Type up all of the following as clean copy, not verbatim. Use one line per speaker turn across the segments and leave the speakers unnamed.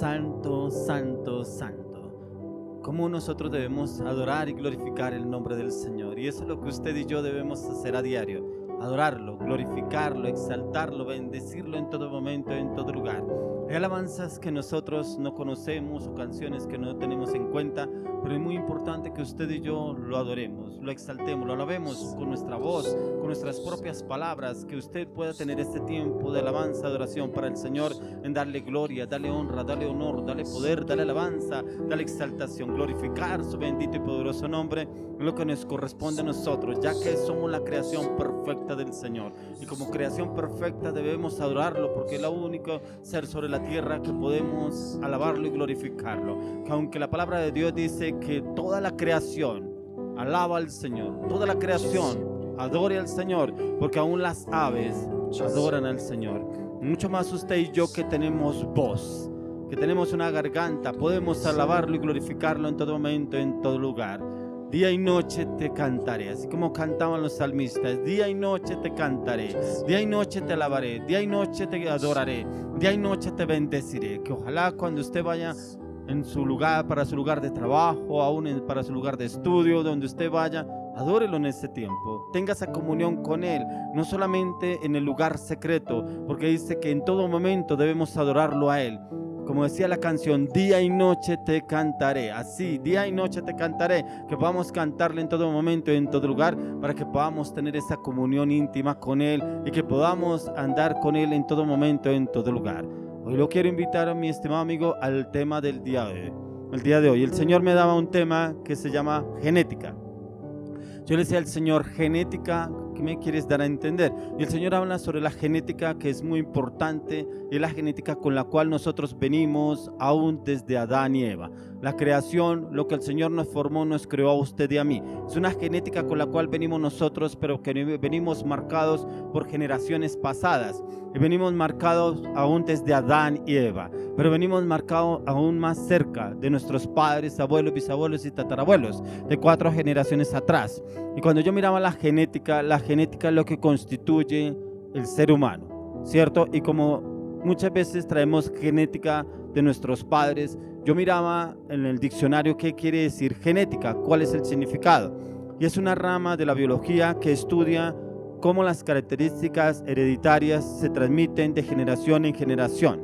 Santo, santo, santo. Cómo nosotros debemos adorar y glorificar el nombre del Señor. Y eso es lo que usted y yo debemos hacer a diario. Adorarlo, glorificarlo, exaltarlo, bendecirlo en todo momento, en todo lugar. Hay alabanzas que nosotros no conocemos o canciones que no tenemos en cuenta, pero es muy importante que usted y yo lo adoremos, lo exaltemos, lo alabemos con nuestra voz, con nuestras propias palabras, que usted pueda tener este tiempo de alabanza, adoración para el Señor, en darle gloria, darle honra, darle honor, darle poder, darle alabanza, darle exaltación, glorificar su bendito y poderoso nombre, lo que nos corresponde a nosotros, ya que somos la creación perfecta del Señor, y como creación perfecta debemos adorarlo, porque es el único ser sobre la tierra que podemos alabarlo y glorificarlo. Que aunque la palabra de Dios dice que toda la creación alaba al Señor, toda la creación adore al Señor, porque aún las aves adoran al Señor. Mucho más usted y yo, que tenemos voz, que tenemos una garganta, podemos alabarlo y glorificarlo en todo momento, en todo lugar. Día y noche te cantaré, así como cantaban los salmistas. Día y noche te cantaré, día y noche te alabaré, día y noche te adoraré, día y noche te bendeciré. Que ojalá cuando usted vaya en su lugar, para su lugar de trabajo, aún para su lugar de estudio, donde usted vaya, adórelo en ese tiempo, tenga esa comunión con Él, no solamente en el lugar secreto, porque dice que en todo momento debemos adorarlo a Él. Como decía la canción, día y noche te cantaré. Así, día y noche te cantaré. Que podamos cantarle en todo momento y en todo lugar, para que podamos tener esa comunión íntima con Él y que podamos andar con Él en todo momento, en todo lugar. Hoy lo quiero invitar a mi estimado amigo al tema del día de hoy. El día de hoy el Señor me daba un tema que se llama genética. Yo le decía al Señor, genética, ¿qué me quieres dar a entender? Y el Señor habla sobre la genética, que es muy importante, y la genética con la cual nosotros venimos aún desde Adán y Eva. La creación, lo que el Señor nos formó, nos creó a usted y a mí. Es una genética con la cual venimos nosotros, pero que venimos marcados por generaciones pasadas. Y venimos marcados aún desde Adán y Eva, pero venimos marcados aún más cerca de nuestros padres, abuelos, bisabuelos y tatarabuelos, de 4 generaciones atrás. Y cuando yo miraba la genética es lo que constituye el ser humano, ¿cierto? Y como muchas veces traemos genética de nuestros padres, yo miraba en el diccionario qué quiere decir genética, cuál es el significado. Y es una rama de la biología que estudia cómo las características hereditarias se transmiten de generación en generación.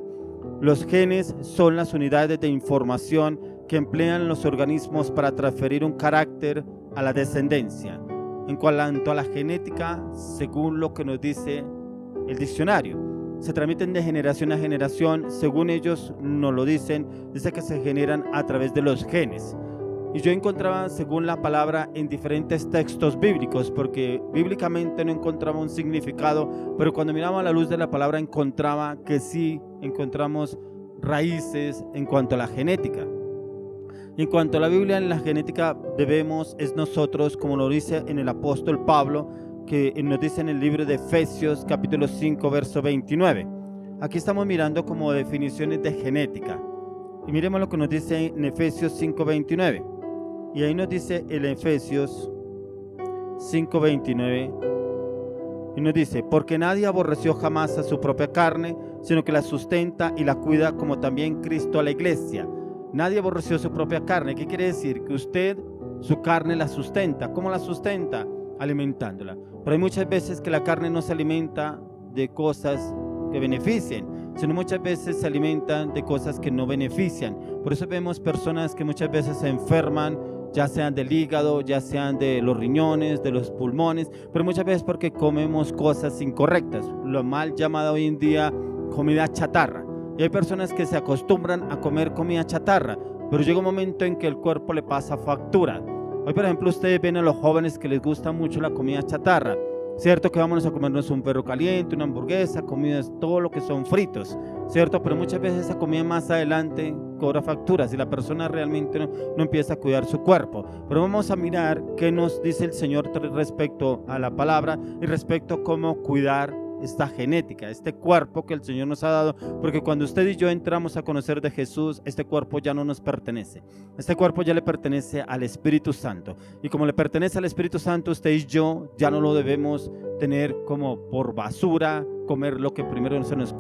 Los genes son las unidades de información que emplean los organismos para transferir un carácter a la descendencia. En cuanto a la genética, según lo que nos dice el diccionario, se transmiten de generación a generación, según ellos nos lo dicen, dice que se generan a través de los genes. Y yo encontraba, según la palabra, en diferentes textos bíblicos, porque bíblicamente no encontraba un significado, pero cuando miraba a la luz de la palabra encontraba que sí encontramos raíces en cuanto a la genética. En cuanto a la Biblia, en la genética es nosotros, como lo dice en el apóstol Pablo, que nos dice en el libro de Efesios capítulo 5 verso 29. Aquí estamos mirando como definiciones de genética, y miremos lo que nos dice en Efesios 5 29, y ahí nos dice el Efesios 5 29, y nos dice: porque nadie aborreció jamás a su propia carne, sino que la sustenta y la cuida, como también Cristo a la iglesia. Nadie aborreció su propia carne. ¿Qué quiere decir? Que usted su carne la sustenta. ¿Cómo la sustenta? Alimentándola. Pero hay muchas veces que la carne no se alimenta de cosas que beneficien, sino muchas veces se alimentan de cosas que no benefician. Por eso vemos personas que muchas veces se enferman, ya sean del hígado, ya sean de los riñones, de los pulmones, pero muchas veces porque comemos cosas incorrectas, lo mal llamado hoy en día comida chatarra. Y hay personas que se acostumbran a comer comida chatarra, pero llega un momento en que el cuerpo le pasa factura. Hoy, por ejemplo, ustedes ven a los jóvenes que les gusta mucho la comida chatarra, ¿cierto? Que vamos a comernos un perro caliente, una hamburguesa, comidas, todo lo que son fritos, ¿cierto? Pero muchas veces esa comida más adelante cobra facturas y la persona realmente no empieza a cuidar su cuerpo. Pero vamos a mirar qué nos dice el Señor respecto a la palabra y respecto a cómo cuidar esta genética, este cuerpo que el Señor nos ha dado, porque cuando usted y yo entramos a conocer de Jesús, este cuerpo ya no nos pertenece, este cuerpo ya le pertenece al Espíritu Santo, y como le pertenece al Espíritu Santo, usted y yo ya no lo debemos tener como por basura, comer lo que primero se nos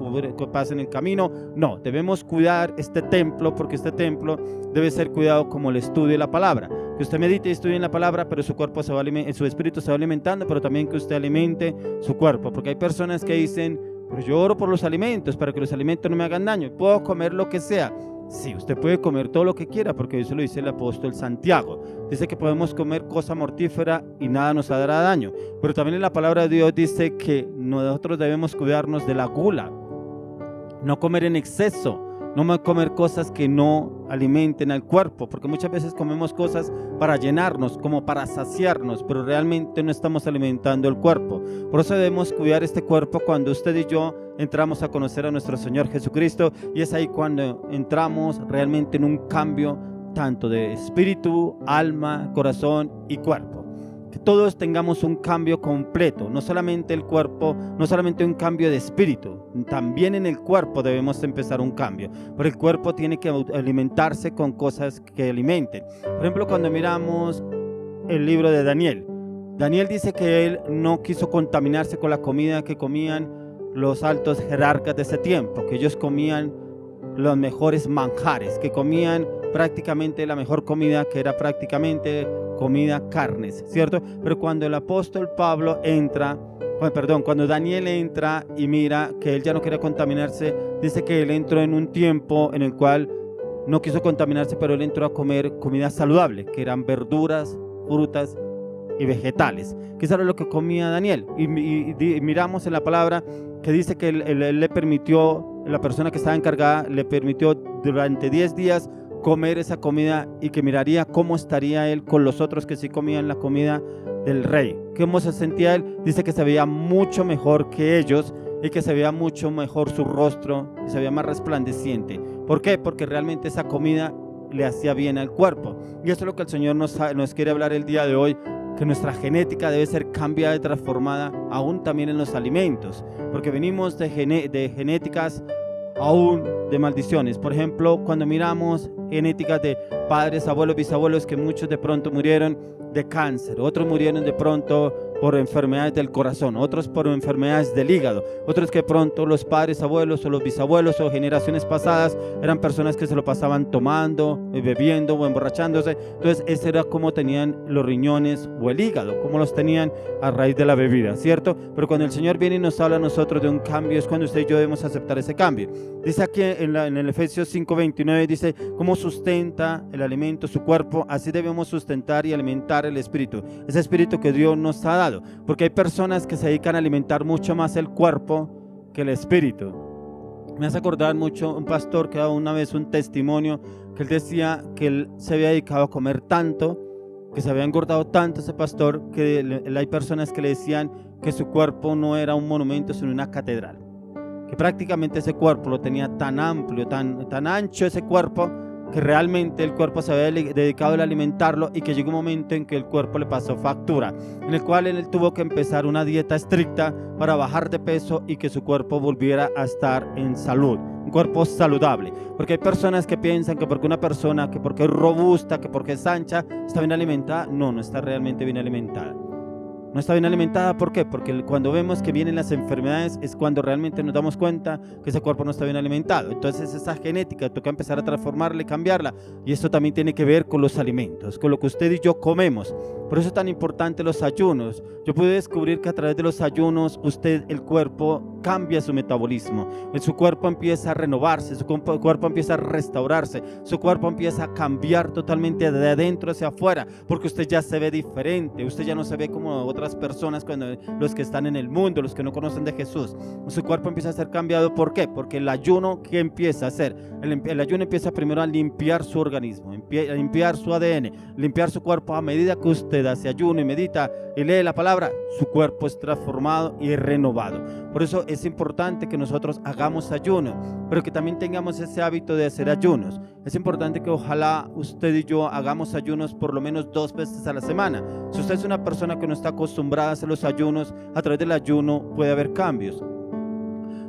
pasa en el camino. No, debemos cuidar este templo, porque este templo debe ser cuidado como el estudio de la palabra. Que usted medite y estudie en la palabra, pero su cuerpo su espíritu se va alimentando, pero también que usted alimente su cuerpo, porque hay personas que dicen, pero yo oro por los alimentos, para que los alimentos no me hagan daño, puedo comer lo que sea. Sí, usted puede comer todo lo que quiera, porque eso lo dice el apóstol Santiago. Dice que podemos comer cosa mortífera y nada nos hará daño. Pero también en la palabra de Dios dice que nosotros debemos cuidarnos de la gula, no comer en exceso, no comer cosas que no alimenten al cuerpo, porque muchas veces comemos cosas para llenarnos, como para saciarnos, pero realmente no estamos alimentando el cuerpo. Por eso debemos cuidar este cuerpo cuando usted y yo entramos a conocer a nuestro Señor Jesucristo, y es ahí cuando entramos realmente en un cambio tanto de espíritu, alma, corazón y cuerpo. Que todos tengamos un cambio completo, no solamente el cuerpo, no solamente un cambio de espíritu, también en el cuerpo debemos empezar un cambio, pero el cuerpo tiene que alimentarse con cosas que alimenten. Por ejemplo, cuando miramos el libro de Daniel, Daniel dice que él no quiso contaminarse con la comida que comían los altos jerarcas de ese tiempo, que ellos comían los mejores manjares, que comían prácticamente la mejor comida, que era prácticamente comida carnes, ¿cierto? Pero cuando el apóstol Pablo cuando Daniel entra y mira que él ya no quería contaminarse, dice que él entró en un tiempo en el cual no quiso contaminarse, pero él entró a comer comida saludable, que eran verduras, frutas y vegetales, que eso era lo que comía Daniel. Y miramos en la palabra que dice que él le permitió, la persona que estaba encargada le permitió durante 10 días comer esa comida, y que miraría cómo estaría él con los otros que sí comían la comida del rey. ¿Cómo se sentía él? Dice que se veía mucho mejor que ellos, y que se veía mucho mejor su rostro, y se veía más resplandeciente. ¿Por qué? Porque realmente esa comida le hacía bien al cuerpo. Y eso es lo que el Señor nos quiere hablar el día de hoy, que nuestra genética debe ser cambiada y transformada, aún también en los alimentos, porque venimos de genéticas aún de maldiciones. Por ejemplo, cuando miramos genéticas de padres, abuelos, bisabuelos, que muchos de pronto murieron de cáncer, otros murieron de pronto por enfermedades del corazón, otros por enfermedades del hígado, otros que pronto los padres, abuelos o los bisabuelos o generaciones pasadas eran personas que se lo pasaban tomando, bebiendo o emborrachándose. Entonces ese era como tenían los riñones o el hígado, como los tenían a raíz de la bebida, ¿cierto? Pero cuando el Señor viene y nos habla a nosotros de un cambio, es cuando usted y yo debemos aceptar ese cambio. Dice aquí en el Efesios 5:29, dice: ¿cómo sustenta el alimento su cuerpo? Así debemos sustentar y alimentar el espíritu, ese espíritu que Dios nos ha dado, porque hay personas que se dedican a alimentar mucho más el cuerpo que el espíritu. Me hace acordar mucho un pastor que daba una vez un testimonio, que él decía que él se había dedicado a comer tanto, que se había engordado tanto ese pastor, que hay personas que le decían que su cuerpo no era un monumento sino una catedral, que prácticamente ese cuerpo lo tenía tan amplio, tan ancho ese cuerpo, que realmente el cuerpo se había dedicado a alimentarlo, y que llegó un momento en que el cuerpo le pasó factura, en el cual él tuvo que empezar una dieta estricta para bajar de peso y que su cuerpo volviera a estar en salud, un cuerpo saludable. Porque hay personas que piensan que porque una persona, que porque es robusta, que porque es ancha, está bien alimentada. No, no está realmente bien alimentada. No está bien alimentada. ¿Por qué? Porque cuando vemos que vienen las enfermedades es cuando realmente nos damos cuenta que ese cuerpo no está bien alimentado. Entonces esa genética toca empezar a transformarla y cambiarla, y esto también tiene que ver con los alimentos, con lo que usted y yo comemos. Por eso es tan importante los ayunos. Yo pude descubrir que a través de los ayunos el cuerpo cambia su metabolismo, su cuerpo empieza a renovarse, su cuerpo empieza a restaurarse, su cuerpo empieza a cambiar totalmente de adentro hacia afuera, porque usted ya se ve diferente, usted ya no se ve como otras personas, cuando los que están en el mundo, los que no conocen de Jesús. Su cuerpo empieza a ser cambiado. ¿Por qué? Porque el ayuno, ¿qué empieza a hacer? El ayuno empieza primero a limpiar su organismo, a limpiar su ADN, limpiar su cuerpo. A medida que usted hace ayuno y medita y lee la palabra, su cuerpo es transformado y es renovado. Por eso es importante que nosotros hagamos ayuno, pero que también tengamos ese hábito de hacer ayunos. Es importante que ojalá usted y yo hagamos ayunos por lo menos 2 veces a la semana. Si usted es una persona que no está acostumbrada a hacer los ayunos, a través del ayuno puede haber cambios.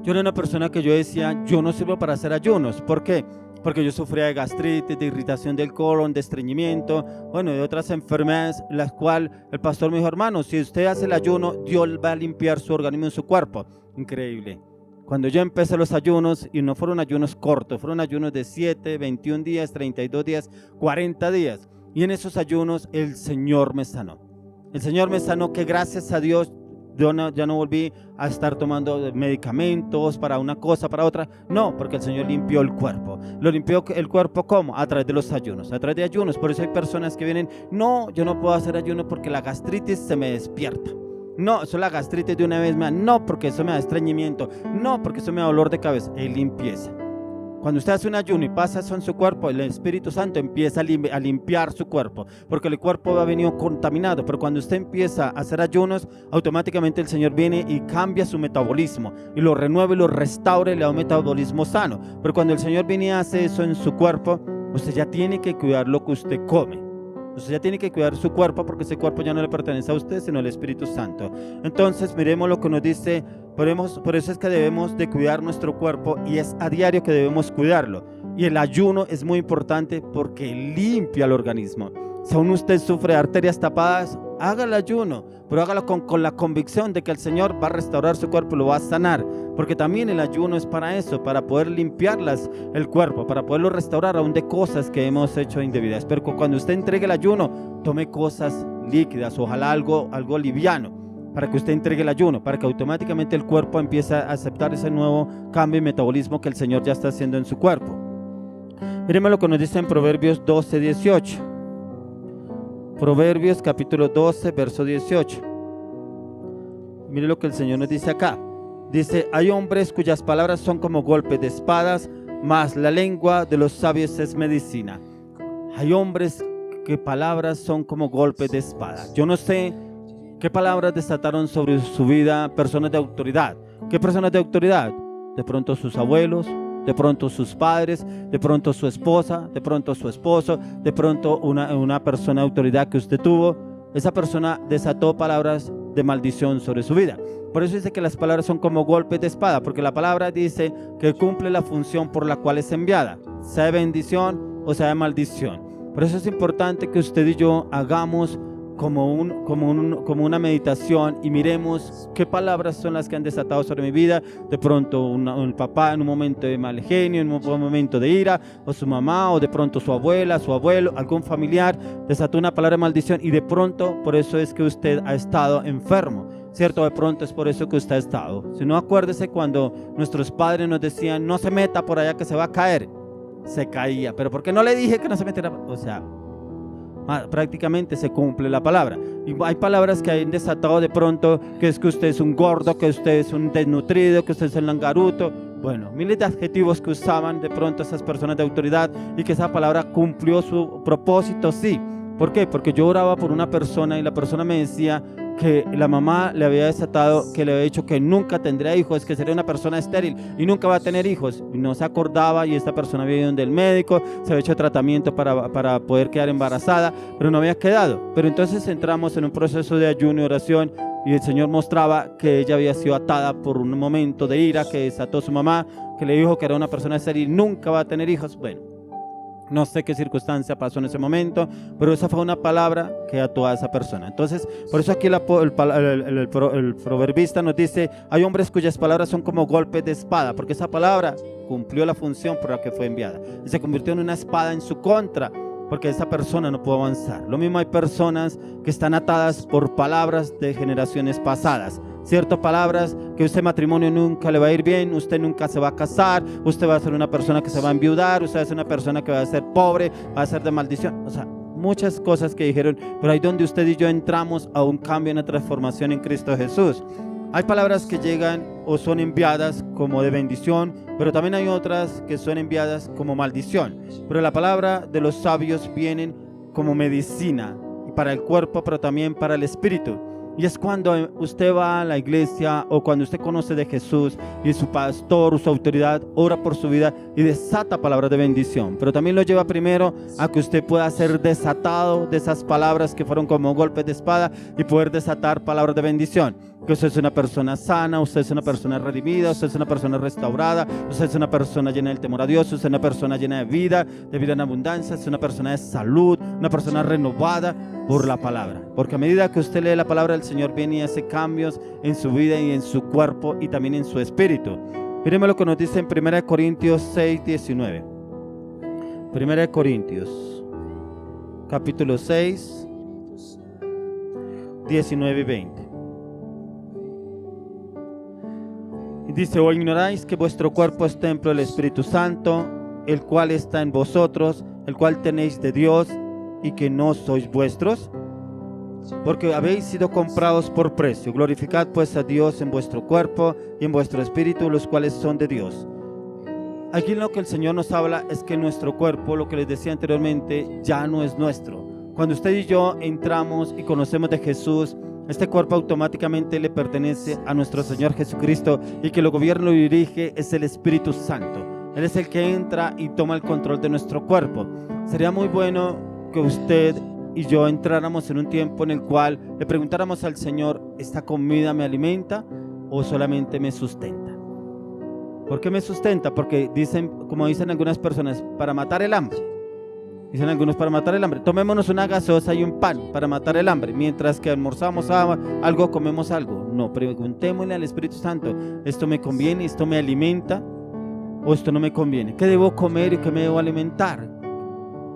Yo era una persona que yo decía, yo no sirvo para hacer ayunos. ¿Por qué? Porque yo sufría de gastritis, de irritación del colon, de estreñimiento, bueno, de otras enfermedades, las cuales el pastor me dijo: hermano, si usted hace el ayuno, Dios va a limpiar su organismo y su cuerpo. Increíble. Cuando yo empecé los ayunos, y no fueron ayunos cortos, fueron ayunos de 7, 21 días, 32 días, 40 días. Y en esos ayunos el Señor me sanó. El Señor me sanó, que gracias a Dios yo ya no volví a estar tomando medicamentos para una cosa, para otra. No, porque el Señor limpió el cuerpo. ¿Lo limpió el cuerpo cómo? A través de los ayunos, a través de ayunos. Por eso hay personas que vienen, no, yo no puedo hacer ayuno porque la gastritis se me despierta. No, eso es la gastritis de una vez más. No, porque eso me da estreñimiento. No, porque eso me da dolor de cabeza. Es limpieza. Cuando usted hace un ayuno y pasa eso en su cuerpo, el Espíritu Santo empieza a limpiar su cuerpo, porque el cuerpo ha venido contaminado. Pero cuando usted empieza a hacer ayunos, automáticamente el Señor viene y cambia su metabolismo y lo renueva y lo restaura y le da un metabolismo sano. Pero cuando el Señor viene y hace eso en su cuerpo, usted ya tiene que cuidar lo que usted come. Usted ya tiene que cuidar su cuerpo, porque ese cuerpo ya no le pertenece a usted, sino al Espíritu Santo. Entonces miremos lo que nos dice. Por eso es que debemos de cuidar nuestro cuerpo, y es a diario que debemos cuidarlo. Y el ayuno es muy importante porque limpia el organismo. Si aún usted sufre arterias tapadas, haga el ayuno, pero hágalo con la convicción de que el Señor va a restaurar su cuerpo y lo va a sanar, porque también el ayuno es para eso, para poder limpiarlas el cuerpo, para poderlo restaurar aún de cosas que hemos hecho indebidas. Pero cuando usted entregue el ayuno, tome cosas líquidas, ojalá algo liviano, para que usted entregue el ayuno, para que automáticamente el cuerpo empiece a aceptar ese nuevo cambio y metabolismo que el Señor ya está haciendo en su cuerpo. Miremos lo que nos dice en Proverbios 12, 18. Proverbios capítulo 12, verso 18. Mire lo que el Señor nos dice acá. Dice: hay hombres cuyas palabras son como golpes de espadas, mas la lengua de los sabios es medicina. Hay hombres que palabras son como golpes de espada. Yo no sé qué palabras desataron sobre su vida personas de autoridad. ¿Qué personas de autoridad? De pronto sus abuelos, de pronto sus padres, de pronto su esposa, de pronto su esposo, de pronto una persona de autoridad que usted tuvo. Esa persona desató palabras de maldición sobre su vida. Por eso dice que las palabras son como golpes de espada, porque la palabra dice que cumple la función por la cual es enviada, sea de bendición o sea de maldición. Por eso es importante que usted y yo hagamos como una meditación y miremos qué palabras son las que han desatado sobre mi vida. De pronto un papá en un momento de mal genio, en un momento de ira, o su mamá, o de pronto su abuela, su abuelo, algún familiar desató una palabra de maldición, y de pronto por eso es que usted ha estado enfermo, ¿cierto? De pronto es por eso que usted ha estado. Si no, acuérdese cuando nuestros padres nos decían: no se meta por allá que se va a caer. Se caía. ¿Pero por qué no le dije que no se metiera? O sea, prácticamente se cumple la palabra. Y hay palabras que han desatado de pronto, que es que usted es un gordo, que usted es un desnutrido, que usted es un langaruto. Bueno, miles de adjetivos que usaban de pronto esas personas de autoridad, y que esa palabra cumplió su propósito, sí. ¿Por qué? Porque yo oraba por una persona y la persona me decía que la mamá le había desatado, que le había dicho que nunca tendría hijos, que sería una persona estéril y nunca va a tener hijos. Y no se acordaba, y esta persona había ido donde el médico, se había hecho tratamiento para poder quedar embarazada, pero no había quedado. Pero entonces entramos en un proceso de ayuno y oración, y el Señor mostraba que ella había sido atada por un momento de ira que desató su mamá, que le dijo que era una persona estéril, nunca va a tener hijos. Bueno, no sé qué circunstancia pasó en ese momento, pero esa fue una palabra que ató a esa persona. Entonces, por eso aquí el proverbista nos dice: hay hombres cuyas palabras son como golpes de espada, porque esa palabra cumplió la función por la que fue enviada. Y se convirtió en una espada en su contra, porque esa persona no pudo avanzar. Lo mismo hay personas que están atadas por palabras de generaciones pasadas. Ciertas palabras que usted matrimonio nunca le va a ir bien, usted nunca se va a casar, usted va a ser una persona que se va a enviudar, usted va a ser una persona que va a ser pobre, va a ser de maldición. O sea, muchas cosas que dijeron, pero ahí donde usted y yo entramos a un cambio, una transformación en Cristo Jesús. Hay palabras que llegan o son enviadas como de bendición, pero también hay otras que son enviadas como maldición. Pero la palabra de los sabios vienen como medicina para el cuerpo, pero también para el espíritu. Y es cuando usted va a la iglesia, o cuando usted conoce de Jesús y su pastor, su autoridad, ora por su vida y desata palabras de bendición. Pero también lo lleva primero a que usted pueda ser desatado de esas palabras que fueron como golpes de espada, y poder desatar palabras de bendición. que usted es una persona sana, usted es una persona redimida, usted es una persona restaurada, usted es una persona llena del temor a Dios, usted es una persona llena de vida en abundancia, es una persona de salud, una persona renovada por la palabra. Porque a medida que usted lee la palabra del Señor, viene y hace cambios en su vida y en su cuerpo y también en su espíritu. Mírenme lo que nos dice en 1 Corintios 6, 19. 1 Corintios, capítulo 6, 19 y 20. Y dice: ¿o ignoráis que vuestro cuerpo es templo del Espíritu Santo, el cual está en vosotros, el cual tenéis de Dios, y que no sois vuestros? Porque habéis sido comprados por precio. Glorificad pues a Dios en vuestro cuerpo y en vuestro espíritu, los cuales son de Dios. Aquí lo que el Señor nos habla es que nuestro cuerpo, lo que les decía anteriormente, ya no es nuestro. Cuando usted y yo entramos y conocemos de Jesús, este cuerpo automáticamente le pertenece a nuestro Señor Jesucristo, y que lo gobierna y dirige es el Espíritu Santo. Él es el que entra y toma el control de nuestro cuerpo. Sería muy bueno que usted y yo entráramos en un tiempo en el cual le preguntáramos al Señor: ¿esta comida me alimenta o solamente me sustenta? ¿Por qué me sustenta? Porque dicen, como dicen algunas personas, para matar el hambre. Dicen algunos: para matar el hambre, tomémonos una gaseosa y un pan para matar el hambre, mientras que almorzamos algo, comemos algo. No, preguntémosle al Espíritu Santo: ¿esto me conviene, esto me alimenta o esto no me conviene? ¿Qué debo comer y qué me debo alimentar?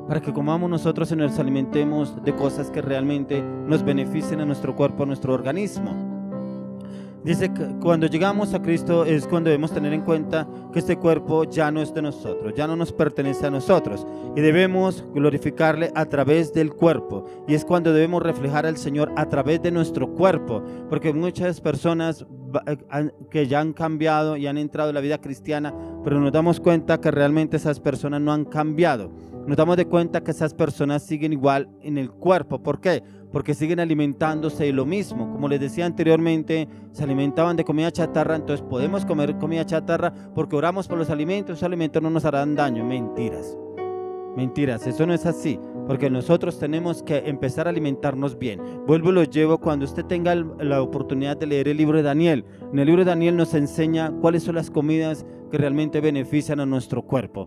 Para que comamos nosotros y nos alimentemos de cosas que realmente nos beneficien a nuestro cuerpo, a nuestro organismo. Dice que cuando llegamos a Cristo es cuando debemos tener en cuenta que este cuerpo ya no es de nosotros, ya no nos pertenece a nosotros, y debemos glorificarle a través del cuerpo. Y es cuando debemos reflejar al Señor a través de nuestro cuerpo, porque muchas personas que ya han cambiado y han entrado en la vida cristiana, pero nos damos cuenta que realmente esas personas no han cambiado. Nos damos de cuenta que esas personas siguen igual en el cuerpo. ¿Por qué? Porque siguen alimentándose de lo mismo. Como les decía anteriormente, se alimentaban de comida chatarra, entonces podemos comer comida chatarra porque oramos por los alimentos no nos harán daño. Mentiras, mentiras, eso no es así, porque nosotros tenemos que empezar a alimentarnos bien. Vuelvo y lo llevo cuando usted tenga la oportunidad de leer el libro de Daniel. En el libro de Daniel nos enseña cuáles son las comidas que realmente benefician a nuestro cuerpo.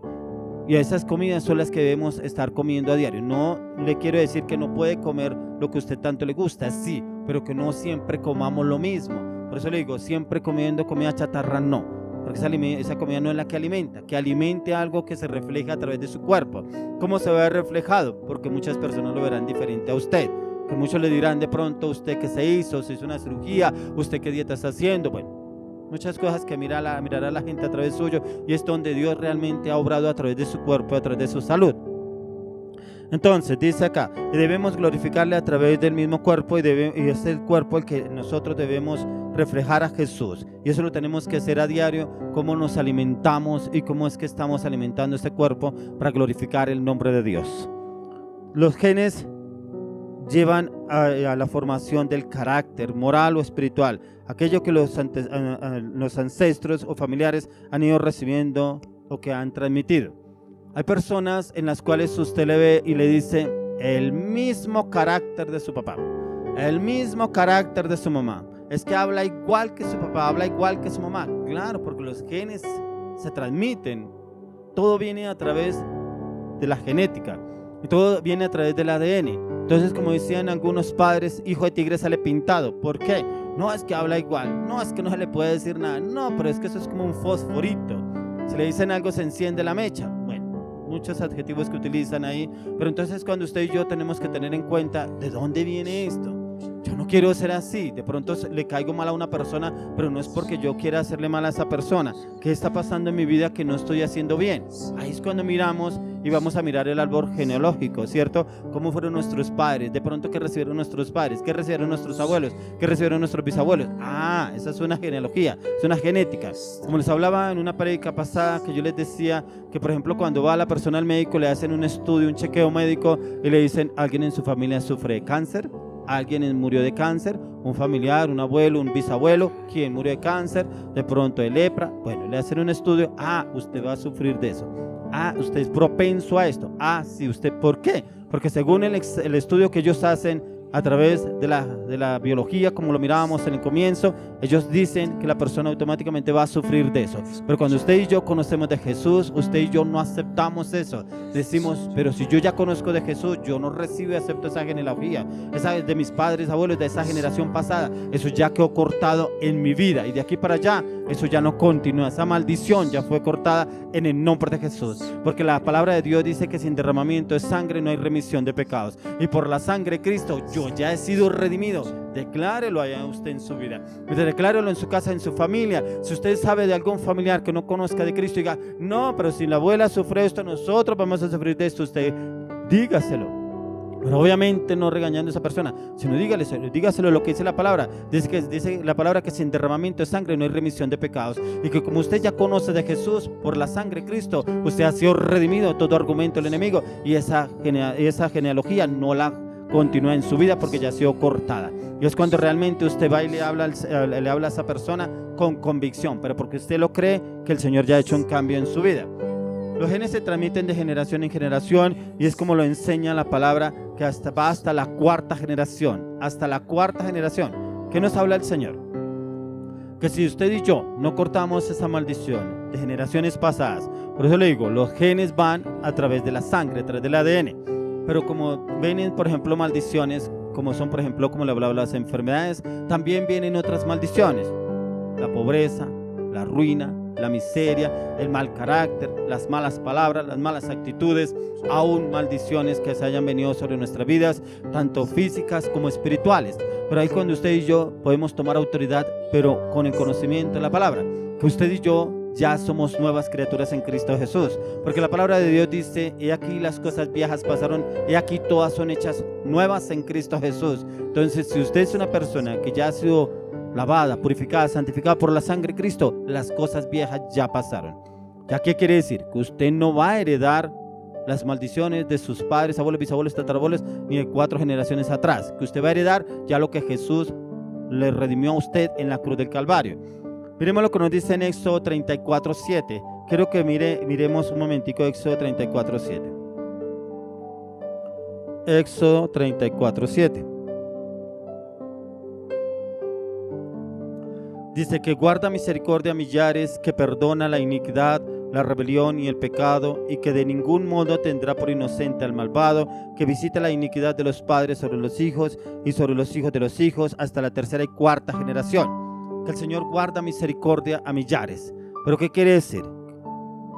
Y esas comidas son las que debemos estar comiendo a diario. No le quiero decir que no puede comer lo que a usted tanto le gusta, sí, pero que no siempre comamos lo mismo. Por eso le digo, siempre comiendo comida chatarra no, porque esa comida no es la que alimenta. Que alimente algo que se refleja a través de su cuerpo. ¿Cómo se ve reflejado? Porque muchas personas lo verán diferente a usted. Que muchos le dirán de pronto: ¿usted qué se hizo una cirugía? ¿Usted qué dieta está haciendo? Bueno, muchas cosas que mirará la gente a través suyo, y es donde Dios realmente ha obrado a través de su cuerpo, a través de su salud. Entonces dice acá: y debemos glorificarle a través del mismo cuerpo, y es el cuerpo el que nosotros debemos reflejar a Jesús, y eso lo tenemos que hacer a diario. Cómo nos alimentamos y cómo es que estamos alimentando este cuerpo para glorificar el nombre de Dios. Los genes llevan a la formación del carácter moral o espiritual, aquello que los ancestros o familiares han ido recibiendo o que han transmitido. Hay personas en las cuales usted le ve y le dice el mismo carácter de su papá, el mismo carácter de su mamá. Es que habla igual que su papá, habla igual que su mamá. Claro, porque los genes se transmiten. Todo viene a través de la genética y todo viene a través del ADN. Entonces, como decían algunos padres, hijo de tigre sale pintado. ¿Por qué? No es que habla igual, no es que no se le puede decir nada, no, pero es que eso es como un fosforito. Si le dicen algo, se enciende la mecha. Bueno, muchos adjetivos que utilizan ahí, pero entonces cuando usted y yo tenemos que tener en cuenta de dónde viene esto. Yo no quiero ser así. De pronto le caigo mal a una persona, pero no es porque yo quiera hacerle mal a esa persona. ¿Qué está pasando en mi vida que no estoy haciendo bien? Ahí es cuando miramos y vamos a mirar el árbol genealógico, ¿cierto? ¿Cómo fueron nuestros padres? De pronto, ¿qué recibieron nuestros padres? ¿Qué recibieron nuestros abuelos? ¿Qué recibieron nuestros bisabuelos? Ah, esa es una genealogía, es una genética. Como les hablaba en una prédica pasada, que yo les decía que, por ejemplo, cuando va la persona al médico, le hacen un estudio, un chequeo médico, y le dicen: ¿alguien en su familia sufre de cáncer? ¿Alguien murió de cáncer? ¿Un familiar, un abuelo, un bisabuelo? ¿Quién murió de cáncer? De pronto de lepra. Bueno, le hacen un estudio. Ah, usted va a sufrir de eso. Ah, usted es propenso a esto. Ah, sí, usted. ¿Por qué? Porque según el estudio que ellos hacen, a través de la biología, como lo mirábamos en el comienzo, ellos dicen que la persona automáticamente va a sufrir de eso. Pero cuando usted y yo conocemos de Jesús, usted y yo no aceptamos eso. Decimos, pero si yo ya conozco de Jesús, yo no recibo y acepto esa genealogía, esa de mis padres, abuelos, de esa generación pasada. Eso ya quedó cortado en mi vida y de aquí para allá, eso ya no continúa. Esa maldición ya fue cortada en el nombre de Jesús. Porque la palabra de Dios dice que sin derramamiento de sangre no hay remisión de pecados. Y por la sangre de Cristo yo ya he sido redimido. Declárelo allá usted en su vida. Declárelo en su casa, en su familia. Si usted sabe de algún familiar que no conozca de Cristo, diga, no, pero si la abuela sufrió esto, nosotros vamos a sufrir de esto. Usted dígaselo. Pero obviamente no regañando a esa persona, sino dígaselo lo que dice la palabra. Dice la palabra que sin derramamiento de sangre no hay remisión de pecados. Y que como usted ya conoce de Jesús, por la sangre de Cristo, usted ha sido redimido de todo argumento del enemigo. Y esa genealogía no la continúa en su vida porque ya ha sido cortada. Y es cuando realmente usted va y le habla a esa persona con convicción, pero porque usted lo cree que el Señor ya ha hecho un cambio en su vida. Los genes se transmiten de generación en generación y es como lo enseña la palabra, que va hasta la cuarta generación. Hasta la cuarta generación. ¿Qué nos habla el Señor? Que si usted y yo no cortamos esa maldición de generaciones pasadas, por eso le digo, los genes van a través de la sangre, a través del ADN. Pero como vienen, por ejemplo, maldiciones, como son, por ejemplo, como le hablaba, las enfermedades, también vienen otras maldiciones. La pobreza, la ruina, la miseria, el mal carácter, las malas palabras, las malas actitudes, aún maldiciones que se hayan venido sobre nuestras vidas, tanto físicas como espirituales. Pero ahí cuando usted y yo podemos tomar autoridad, pero con el conocimiento de la palabra, que usted y yo ya somos nuevas criaturas en Cristo Jesús, porque la palabra de Dios dice, he aquí las cosas viejas pasaron, he aquí todas son hechas nuevas en Cristo Jesús. Entonces, si usted es una persona que ya ha sido lavada, purificada, santificada por la sangre de Cristo, las cosas viejas ya pasaron. ¿Ya qué quiere decir? Que usted no va a heredar las maldiciones de sus padres, abuelos, bisabuelos, tatarabuelos, ni de 4 generaciones atrás. Que usted va a heredar ya lo que Jesús le redimió a usted en la cruz del Calvario. Miremos lo que nos dice en Éxodo 34:7. Quiero que miremos un momentico Éxodo 34:7. Éxodo 34:7. Dice que guarda misericordia a millares, que perdona la iniquidad, la rebelión y el pecado, y que de ningún modo tendrá por inocente al malvado, que visita la iniquidad de los padres sobre los hijos y sobre los hijos de los hijos hasta la 3ª y 4ª generación. Que el Señor guarda misericordia a millares. ¿Pero qué quiere decir?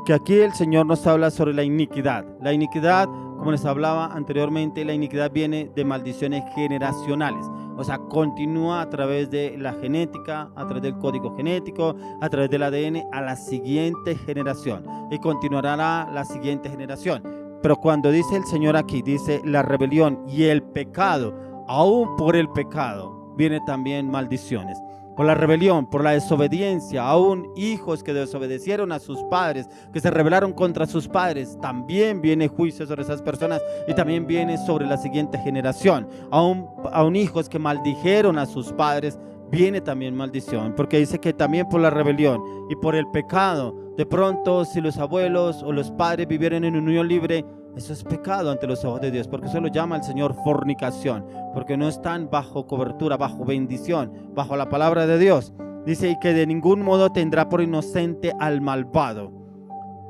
Que aquí el Señor nos habla sobre la iniquidad. La iniquidad, como les hablaba anteriormente, la iniquidad viene de maldiciones generacionales. O sea, continúa a través de la genética, a través del código genético, a través del ADN a la siguiente generación. Y continuará la siguiente generación. Pero cuando dice el Señor aquí, dice la rebelión y el pecado, aún por el pecado, viene también maldiciones. Por la rebelión, por la desobediencia, aún hijos que desobedecieron a sus padres, que se rebelaron contra sus padres, también viene juicio sobre esas personas y también viene sobre la siguiente generación. Aún hijos que maldijeron a sus padres, viene también maldición, porque dice que también por la rebelión y por el pecado, de pronto si los abuelos o los padres vivieron en unión libre, eso es pecado ante los ojos de Dios, porque eso lo llama el Señor fornicación, porque no están bajo cobertura, bajo bendición, bajo la palabra de Dios. Dice, y que de ningún modo tendrá por inocente al malvado,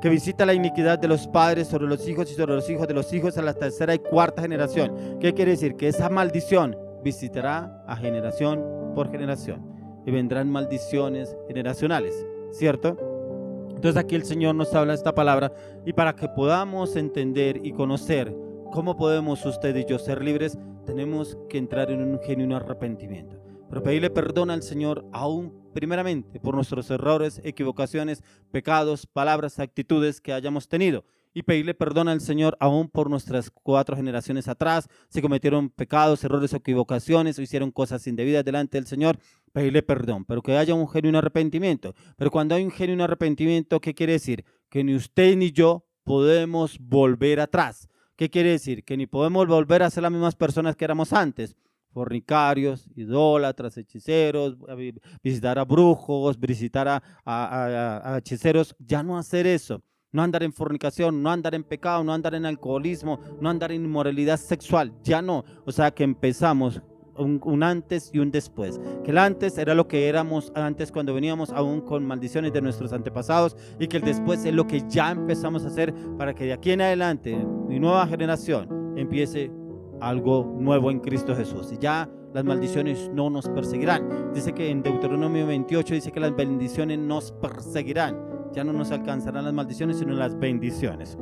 que visita la iniquidad de los padres sobre los hijos y sobre los hijos de los hijos a la 3ª y 4ª generación. ¿Qué quiere decir? Que esa maldición visitará a generación por generación y vendrán maldiciones generacionales, ¿cierto? Entonces aquí el Señor nos habla esta palabra y para que podamos entender y conocer cómo podemos usted y yo ser libres, tenemos que entrar en un genuino arrepentimiento. Pero pedirle perdón al Señor aún primeramente por nuestros errores, equivocaciones, pecados, palabras, actitudes que hayamos tenido. Y pedirle perdón al Señor aún por nuestras 4 generaciones atrás, si cometieron pecados, errores o equivocaciones o hicieron cosas indebidas delante del Señor, pedirle perdón, pero que haya un genuino arrepentimiento. Pero cuando hay un genuino arrepentimiento, ¿qué quiere decir? Que ni usted ni yo podemos volver atrás. ¿Qué quiere decir? Que ni podemos volver a ser las mismas personas que éramos antes. Fornicarios, idólatras, hechiceros, visitar a brujos, visitar a hechiceros, ya no hacer eso. no andar en fornicación, no andar en pecado, no andar en alcoholismo, no andar en inmoralidad sexual, ya no. O sea que empezamos un antes y un después, que el antes era lo que éramos antes cuando veníamos aún con maldiciones de nuestros antepasados, y que el después es lo que ya empezamos a hacer para que de aquí en adelante mi nueva generación empiece algo nuevo en Cristo Jesús, y ya las maldiciones no nos perseguirán. Dice que en Deuteronomio 28 dice que las bendiciones nos perseguirán, ya no nos alcanzarán las maldiciones sino las bendiciones.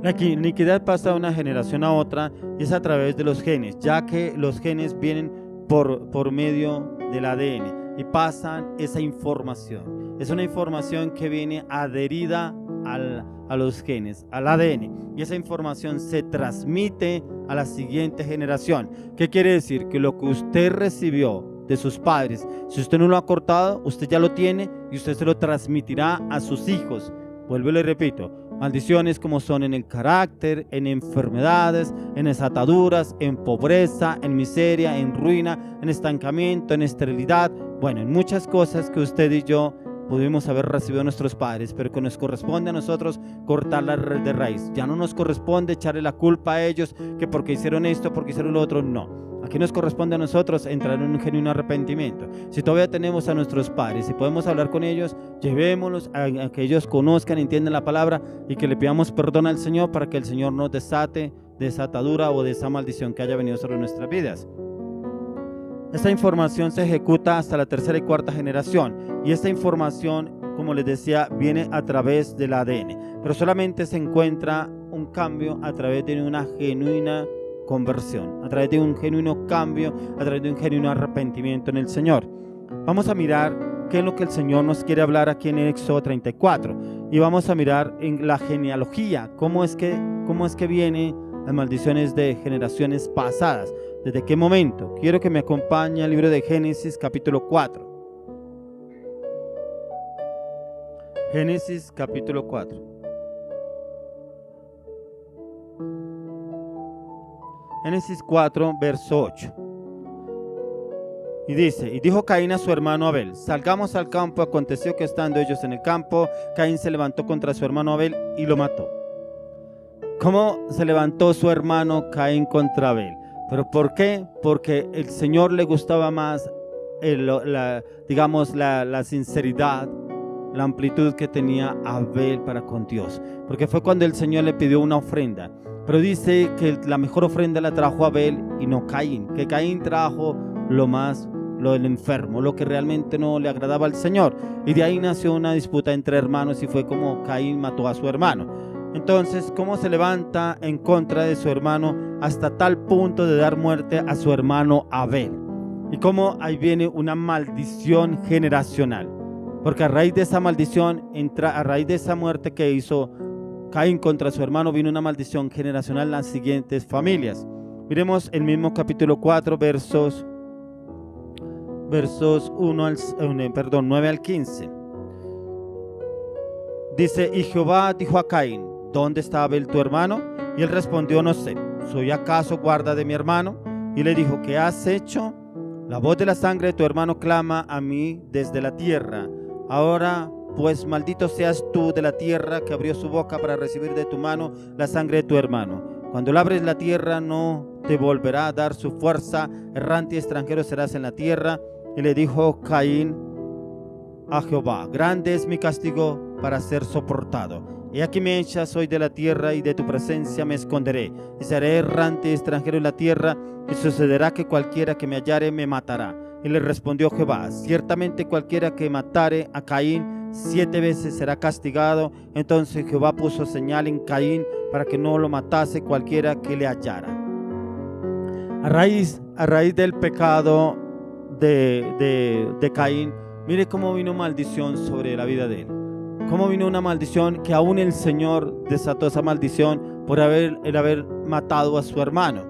La iniquidad pasa de una generación a otra y es a través de los genes, ya que los genes vienen por medio del ADN y pasan esa información. Es una información que viene adherida a los genes, al ADN, y esa información se transmite a la siguiente generación. ¿Qué quiere decir? Que lo que usted recibió de sus padres, si usted no lo ha cortado, usted ya lo tiene y usted se lo transmitirá a sus hijos. Vuelvo y le repito, maldiciones como son en el carácter, en enfermedades, en desataduras, en pobreza, en miseria, en ruina, en estancamiento, en esterilidad, bueno, en muchas cosas que usted y yo pudimos haber recibido a nuestros padres, pero que nos corresponde a nosotros cortarla de raíz. Ya no nos corresponde echarle la culpa a ellos, que porque hicieron esto, porque hicieron lo otro, no. Aquí nos corresponde a nosotros entrar en un genuino arrepentimiento. Si todavía tenemos a nuestros padres, si podemos hablar con ellos, llevémoslos a que ellos conozcan, entiendan la palabra y que le pidamos perdón al Señor para que el Señor nos desate de esa atadura o de esa maldición que haya venido sobre nuestras vidas. Esta información se ejecuta hasta la tercera y cuarta generación, y esta información, como les decía, viene a través del ADN, pero solamente se encuentra un cambio a través de una genuina conversión, a través de un genuino cambio, a través de un genuino arrepentimiento en el Señor. Vamos a mirar qué es lo que el Señor nos quiere hablar aquí en Éxodo 34, y vamos a mirar en la genealogía, cómo es que vienen las maldiciones de generaciones pasadas. ¿Desde qué momento? Quiero que me acompañe al libro de Génesis capítulo 4. Génesis capítulo 4. Génesis 4, verso 8. Y dice, y dijo Caín a su hermano Abel, salgamos al campo. Aconteció que estando ellos en el campo, Caín se levantó contra su hermano Abel y lo mató. ¿Cómo se levantó su hermano Caín contra Abel? ¿Pero por qué? Porque el Señor le gustaba más la sinceridad, la amplitud que tenía Abel para con Dios. Porque fue cuando el Señor le pidió una ofrenda. Pero dice que la mejor ofrenda la trajo Abel y no Caín. Que Caín trajo lo del enfermo, lo que realmente no le agradaba al Señor. Y de ahí nació una disputa entre hermanos y fue como Caín mató a su hermano. Entonces, ¿cómo se levanta en contra de su hermano hasta tal punto de dar muerte a su hermano Abel? Y cómo ahí viene una maldición generacional. Porque a raíz de esa maldición, a raíz de esa muerte que hizo Caín contra su hermano, vino una maldición generacional en las siguientes familias. Miremos el mismo capítulo 4, versos 9 al 15. Dice, y Jehová dijo a Caín, ¿dónde está Abel tu hermano? Y él respondió, no sé, ¿soy acaso guarda de mi hermano? Y le dijo, ¿qué has hecho? La voz de la sangre de tu hermano clama a mí desde la tierra. Ahora pues maldito seas tú de la tierra que abrió su boca para recibir de tu mano la sangre de tu hermano. Cuando labres la tierra no te volverá a dar su fuerza, errante y extranjero serás en la tierra. Y le dijo Caín a Jehová, grande es mi castigo para ser soportado. He aquí me echas hoy de la tierra y de tu presencia me esconderé. Y seré errante y extranjero en la tierra, y sucederá que cualquiera que me hallare me matará. Y le respondió Jehová, ciertamente cualquiera que matare a Caín 7 veces será castigado. Entonces Jehová puso señal en Caín para que no lo matase cualquiera que le hallara. A raíz del pecado de Caín, mire cómo vino maldición sobre la vida de él. Cómo vino una maldición que aún el Señor desató esa maldición por haber matado a su hermano.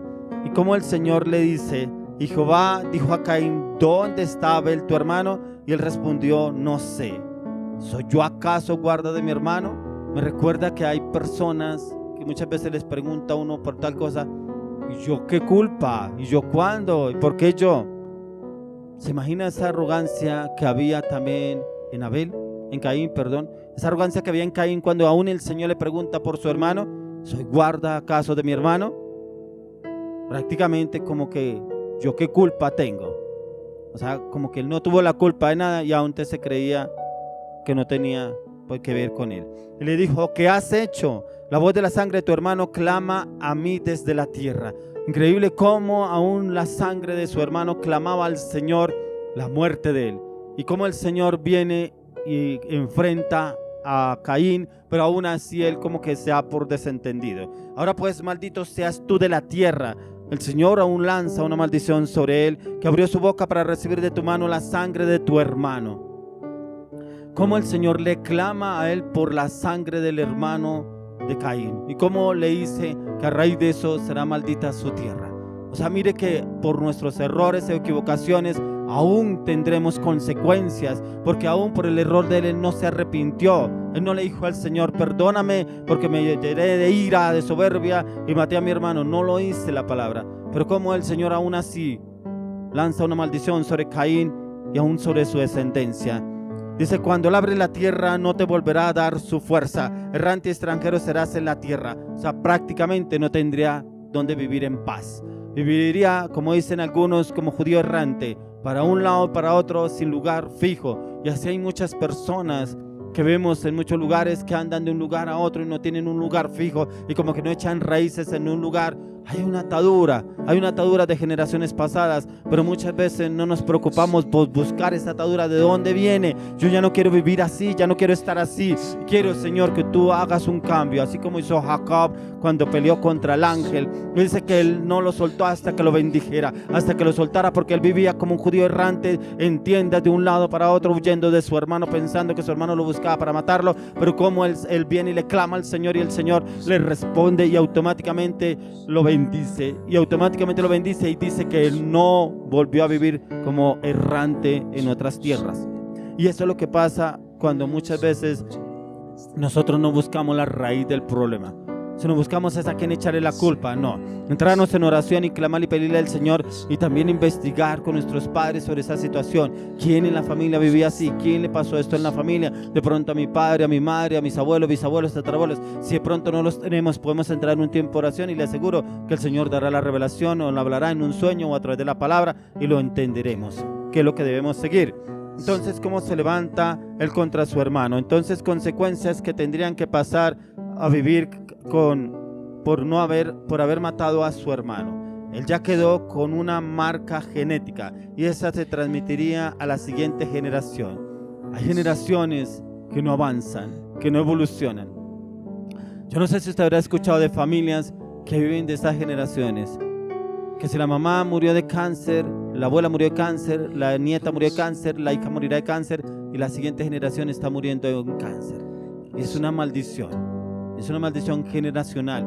Y cómo el Señor le dice, y Jehová dijo a Caín, ¿dónde está Abel tu hermano? Y él respondió, no sé. ¿Soy yo acaso guarda de mi hermano? Me recuerda que hay personas que muchas veces les pregunta a uno por tal cosa, ¿y yo qué culpa? ¿Y yo cuándo? ¿Y por qué yo? ¿Se imagina esa arrogancia que había también en Caín, perdón? esa arrogancia que había en Caín cuando aún el Señor le pregunta por su hermano, ¿soy guarda acaso de mi hermano? Prácticamente como que yo qué culpa tengo. O sea, como que él no tuvo la culpa de nada y aún se creía que no tenía pues que ver con él. Y le dijo, ¿qué has hecho? La voz de la sangre de tu hermano clama a mí desde la tierra. Increíble cómo aún la sangre de su hermano clamaba al Señor la muerte de él. Y cómo el Señor viene y enfrenta a Caín, pero aún así él como que se da por desentendido. Ahora pues, maldito seas tú de la tierra. El Señor aún lanza una maldición sobre él, que abrió su boca para recibir de tu mano la sangre de tu hermano. Cómo el Señor le clama a él por la sangre del hermano de Caín, y cómo le dice que a raíz de eso será maldita su tierra. O sea, mire que por nuestros errores y equivocaciones aún tendremos consecuencias, porque aún por el error de él no se arrepintió. Él no le dijo al Señor, perdóname porque me llené de ira, de soberbia y maté a mi hermano. No lo dice la palabra, pero como el Señor aún así lanza una maldición sobre Caín y aún sobre su descendencia. Dice, cuando labre la tierra no te volverá a dar su fuerza, errante y extranjero serás en la tierra. O sea, prácticamente no tendría donde vivir en paz. Viviría, como dicen algunos, como judío errante, para un lado, para otro, sin lugar fijo. Y así hay muchas personas que vemos en muchos lugares que andan de un lugar a otro y no tienen un lugar fijo y como que no echan raíces en un lugar. Hay una atadura de generaciones pasadas, pero muchas veces no nos preocupamos por buscar esa atadura de dónde viene. Yo ya no quiero vivir así, ya no quiero estar así. Quiero, Señor, que tú hagas un cambio, así como hizo Jacob cuando peleó contra el ángel. Dice que él no lo soltó hasta que lo bendijera, hasta que lo soltara, porque él vivía como un judío errante en tiendas de un lado para otro, huyendo de su hermano, pensando que su hermano lo buscaba para matarlo. Pero como él viene y le clama al Señor y el Señor le responde y automáticamente lo bendice. Y automáticamente lo bendice y dice que él no volvió a vivir como errante en otras tierras. Y eso es lo que pasa cuando muchas veces nosotros no buscamos la raíz del problema. Si no buscamos es a quien echarle la culpa, no. Entrarnos en oración y clamar y pedirle al Señor y también investigar con nuestros padres sobre esa situación. ¿Quién en la familia vivía así? ¿Quién le pasó esto en la familia? De pronto a mi padre, a mi madre, a mis abuelos, bisabuelos, tatarabuelos. Si de pronto no los tenemos, podemos entrar en un tiempo de oración y le aseguro que el Señor dará la revelación o la hablará en un sueño o a través de la palabra y lo entenderemos. ¿Qué es lo que debemos seguir? Entonces, ¿cómo se levanta él contra su hermano? Entonces, consecuencias que tendrían que pasar a vivir por haber matado a su hermano. Él ya quedó con una marca genética y esa se transmitiría a la siguiente generación. Hay generaciones que no avanzan, que no evolucionan. Yo no sé si usted habrá escuchado de familias que viven de esas generaciones, que si la mamá murió de cáncer, la abuela murió de cáncer, la nieta murió de cáncer, la hija morirá de cáncer y la siguiente generación está muriendo de un cáncer. Y es una maldición. Es una maldición generacional.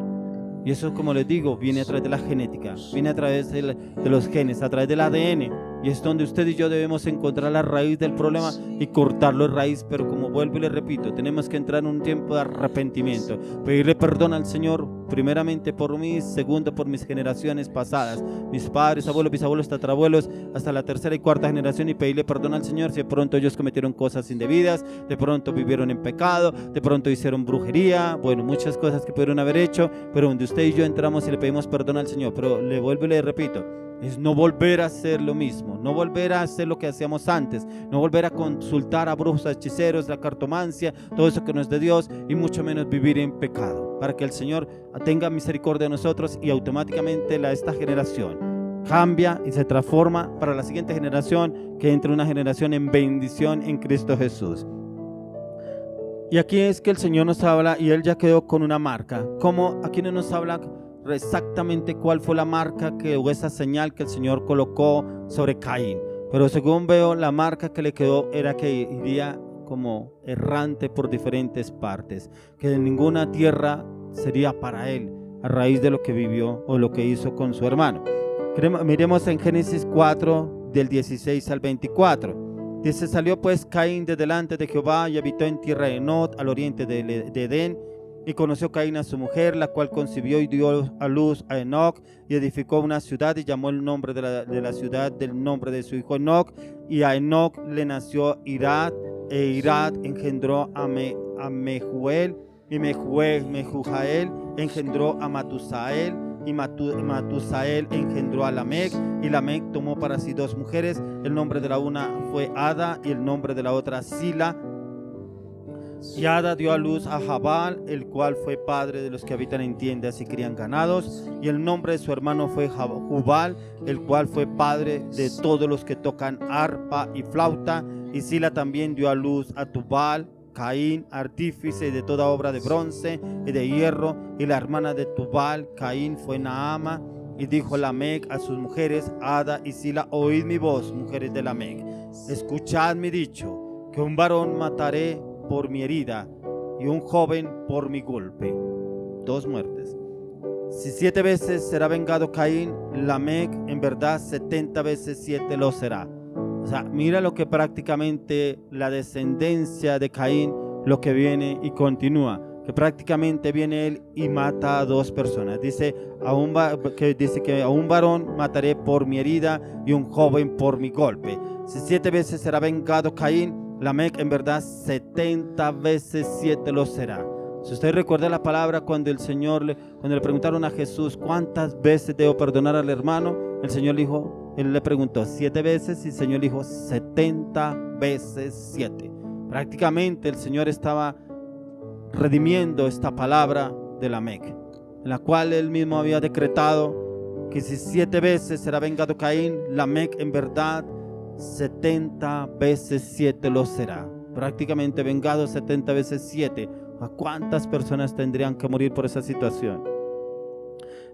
Y eso, como les digo, viene a través de la genética, viene a través de los genes, a través del ADN. Y es donde usted y yo debemos encontrar la raíz del problema y cortarlo de raíz. Pero como vuelvo y le repito, tenemos que entrar en un tiempo de arrepentimiento, pedirle perdón al Señor, primeramente por mí, segundo por mis generaciones pasadas, mis padres, abuelos, bisabuelos, tatarabuelos, hasta la tercera y cuarta generación, y pedirle perdón al Señor si de pronto ellos cometieron cosas indebidas, de pronto vivieron en pecado, de pronto hicieron brujería, bueno, muchas cosas que pudieron haber hecho, pero donde usted y yo entramos y le pedimos perdón al Señor. Pero le vuelvo y le repito, es no volver a hacer lo mismo, no volver a hacer lo que hacíamos antes, no volver a consultar a brujos, a hechiceros, la cartomancia, todo eso que no es de Dios, y mucho menos vivir en pecado, para que el Señor tenga misericordia de nosotros y automáticamente esta generación cambia y se transforma para la siguiente generación, que entre una generación en bendición en Cristo Jesús. Y aquí es que el Señor nos habla y Él ya quedó con una marca. ¿Cómo? Aquí no nos habla exactamente cuál fue la marca o esa señal que el Señor colocó sobre Caín, pero según veo, la marca que le quedó era que iría como errante por diferentes partes, que en ninguna tierra sería para él a raíz de lo que vivió o lo que hizo con su hermano. Miremos en Génesis 4 del 16 al 24. Dice: salió pues Caín de delante de Jehová y habitó en tierra de Nod, al oriente de Edén. Y conoció Caín a su mujer, la cual concibió y dio a luz a Enoc, y edificó una ciudad y llamó el nombre de la ciudad del nombre de su hijo Enoc. Y a Enoc le nació Irad, e Irad engendró a a Mehuel, y Mehujael engendró a Matusael, y Matusael engendró a Lamec, y Lamec tomó para sí 2 mujeres. El nombre de la una fue Ada y el nombre de la otra Sila. Y Ada dio a luz a Jabal, el cual fue padre de los que habitan en tiendas y crían ganados. Y el nombre de su hermano fue Jubal, el cual fue padre de todos los que tocan arpa y flauta. Y Sila también dio a luz a Tubal, Caín, artífice de toda obra de bronce y de hierro. Y la hermana de Tubal, Caín, fue Naama. Y dijo Lamec a sus mujeres, Ada y Sila: oíd mi voz, mujeres de Lamec, escuchad mi dicho, que un varón mataré por mi herida y un joven por mi golpe. 2 muertes. Si 7 veces será vengado Caín, Lamec en verdad 70 veces 7 lo será. O sea, mira lo que prácticamente la descendencia de Caín, lo que viene y continúa, que prácticamente viene él y mata a 2 personas. Dice que a un varón mataré por mi herida y un joven por mi golpe. Si 7 veces será vengado Caín, Lamec en verdad 70 veces 7 lo será. Si usted recuerda la palabra cuando cuando le preguntaron a Jesús cuántas veces debo perdonar al hermano, el Señor él le preguntó 7 veces y el Señor dijo 70 veces 7. Prácticamente el Señor estaba redimiendo esta palabra de Lamec, en la cual él mismo había decretado que si 7 veces será vengado Caín, Lamec en verdad 70 veces 7 lo será. Prácticamente vengado 70 veces 7. ¿A cuántas personas tendrían que morir por esa situación?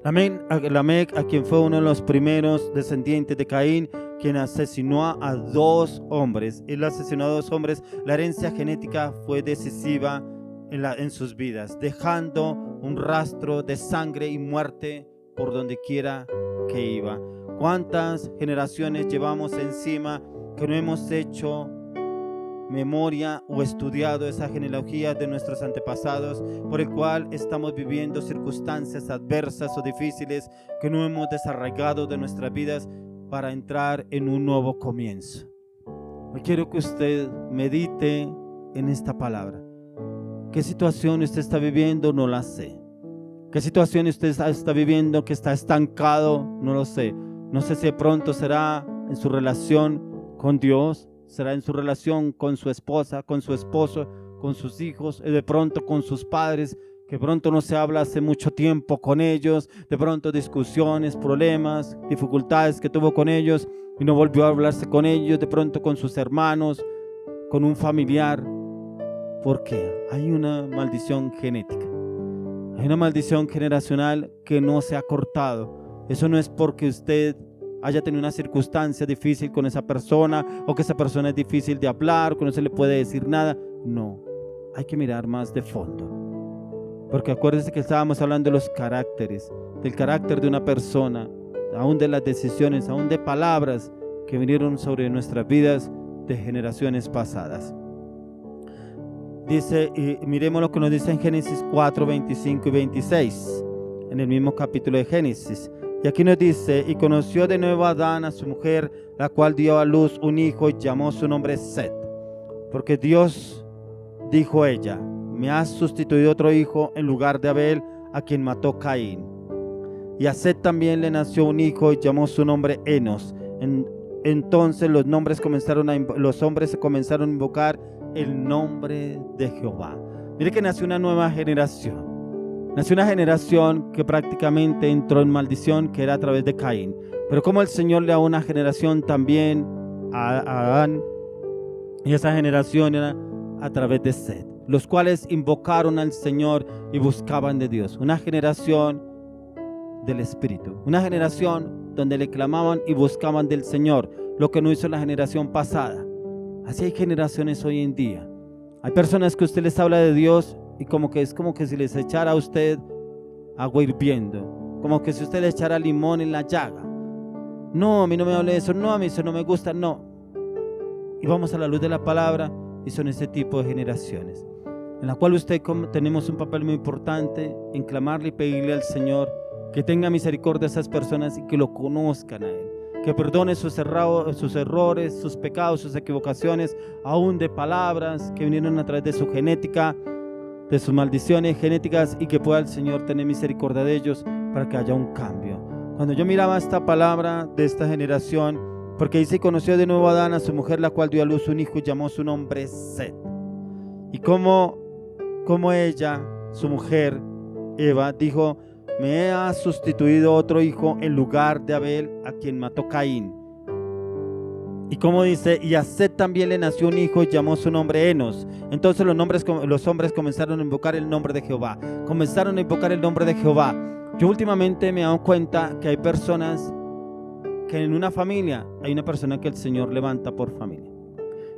Lamec, a quien fue uno de los primeros descendientes de Caín, quien asesinó a 2 hombres. Él asesinó a 2 hombres. La herencia genética fue decisiva en sus vidas, dejando un rastro de sangre y muerte por donde quiera que iba. ¿Cuántas generaciones llevamos encima que no hemos hecho memoria o estudiado esa genealogía de nuestros antepasados, por el cual estamos viviendo circunstancias adversas o difíciles que no hemos desarraigado de nuestras vidas para entrar en un nuevo comienzo? Hoy quiero que usted medite en esta palabra. ¿Qué situación usted está viviendo? No la sé. ¿Qué situación usted está viviendo que está estancado? No lo sé. No sé si de pronto será en su relación con Dios, será en su relación con su esposa, con su esposo, con sus hijos, y de pronto con sus padres, que pronto no se habla hace mucho tiempo con ellos, de pronto discusiones, problemas, dificultades que tuvo con ellos y no volvió a hablarse con ellos, de pronto con sus hermanos, con un familiar. ¿Por qué? Hay una maldición genética, hay una maldición generacional que no se ha cortado. Eso no es porque usted haya tenido una circunstancia difícil con esa persona o que esa persona es difícil de hablar, que no se le puede decir nada. No, hay que mirar más de fondo, porque acuérdense que estábamos hablando de los caracteres, del carácter de una persona, aún de las decisiones, aún de palabras que vinieron sobre nuestras vidas de generaciones pasadas. Dice, y miremos lo que nos dice en Génesis 4, 25 y 26, en el mismo capítulo de Génesis. Y aquí nos dice: y conoció de nuevo a Adán a su mujer, la cual dio a luz un hijo y llamó su nombre Set, porque Dios dijo ella: me has sustituido otro hijo en lugar de Abel, a quien mató Caín. Y a Set también le nació un hijo y llamó su nombre Enos. Entonces los hombres se comenzaron a invocar el nombre de Jehová. Mire que nació una nueva generación. Nació una generación que prácticamente entró en maldición, que era a través de Caín. Pero como el Señor le da una generación también a Adán, y esa generación era a través de Set, los cuales invocaron al Señor y buscaban de Dios. Una generación del Espíritu, una generación donde le clamaban y buscaban del Señor, lo que no hizo la generación pasada. Así hay generaciones hoy en día. Hay personas que usted les habla de Dios y es como que si les echara a usted agua hirviendo, como que si usted le echara limón en la llaga. No, a mí no me hable de eso, no, a mí eso no me gusta, no. Y vamos a la luz de la palabra, y son ese tipo de generaciones, en la cual usted tenemos un papel muy importante en clamarle y pedirle al Señor que tenga misericordia de esas personas y que lo conozcan a Él, que perdone sus errores, sus pecados, sus equivocaciones, aún de palabras que vinieron a través de su genética, de sus maldiciones genéticas y que pueda el Señor tener misericordia de ellos para que haya un cambio. Cuando yo miraba esta palabra de esta generación, porque dice: conoció de nuevo a Adán, a su mujer, la cual dio a luz un hijo y llamó su nombre Set. Y como ella, su mujer, Eva, dijo: me ha sustituido otro hijo en lugar de Abel, a quien mató Caín. Y como dice: y a Set también le nació un hijo y llamó su nombre Enos. Entonces los hombres comenzaron a invocar el nombre de Jehová. Comenzaron a invocar el nombre de Jehová. Yo últimamente me he dado cuenta que hay personas que en una familia hay una persona que el Señor levanta por familia.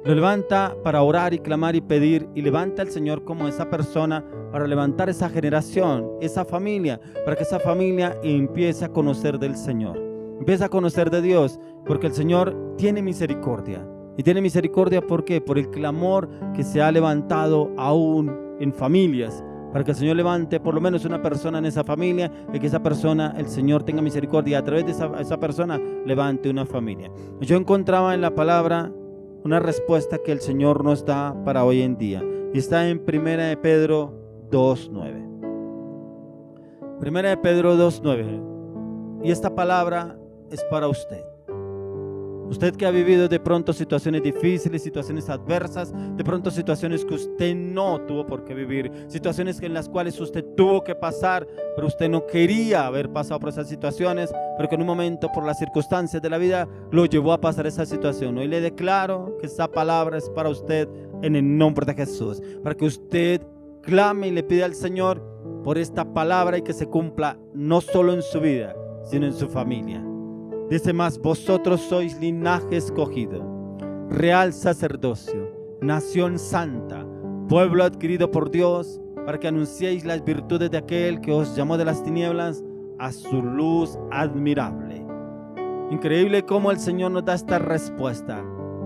Lo levanta para orar y clamar y pedir, y levanta al Señor como esa persona para levantar esa generación, esa familia, para que esa familia empiece a conocer del Señor, empiece a conocer de Dios, porque el Señor tiene misericordia. Y tiene misericordia, ¿por qué? Por el clamor que se ha levantado aún en familias, para que el Señor levante por lo menos una persona en esa familia y que esa persona, el Señor tenga misericordia, y a través de esa persona levante una familia. Yo encontraba en la palabra una respuesta que el Señor nos da para hoy en día, y está en 1 de Pedro 2:9. 1 de Pedro 2:9. Y esta palabra es para usted. Usted que ha vivido de pronto situaciones difíciles, situaciones adversas, de pronto situaciones que usted no tuvo por qué vivir, situaciones en las cuales usted tuvo que pasar, pero usted no quería haber pasado por esas situaciones, pero que en un momento por las circunstancias de la vida lo llevó a pasar esa situación. Hoy le declaro que esta palabra es para usted en el nombre de Jesús, para que usted clame y le pida al Señor por esta palabra y que se cumpla no solo en su vida, sino en su familia. Dice: más vosotros sois linaje escogido, real sacerdocio, nación santa, pueblo adquirido por Dios, para que anunciéis las virtudes de aquel que os llamó de las tinieblas a su luz admirable. Increíble cómo el Señor nos da esta respuesta: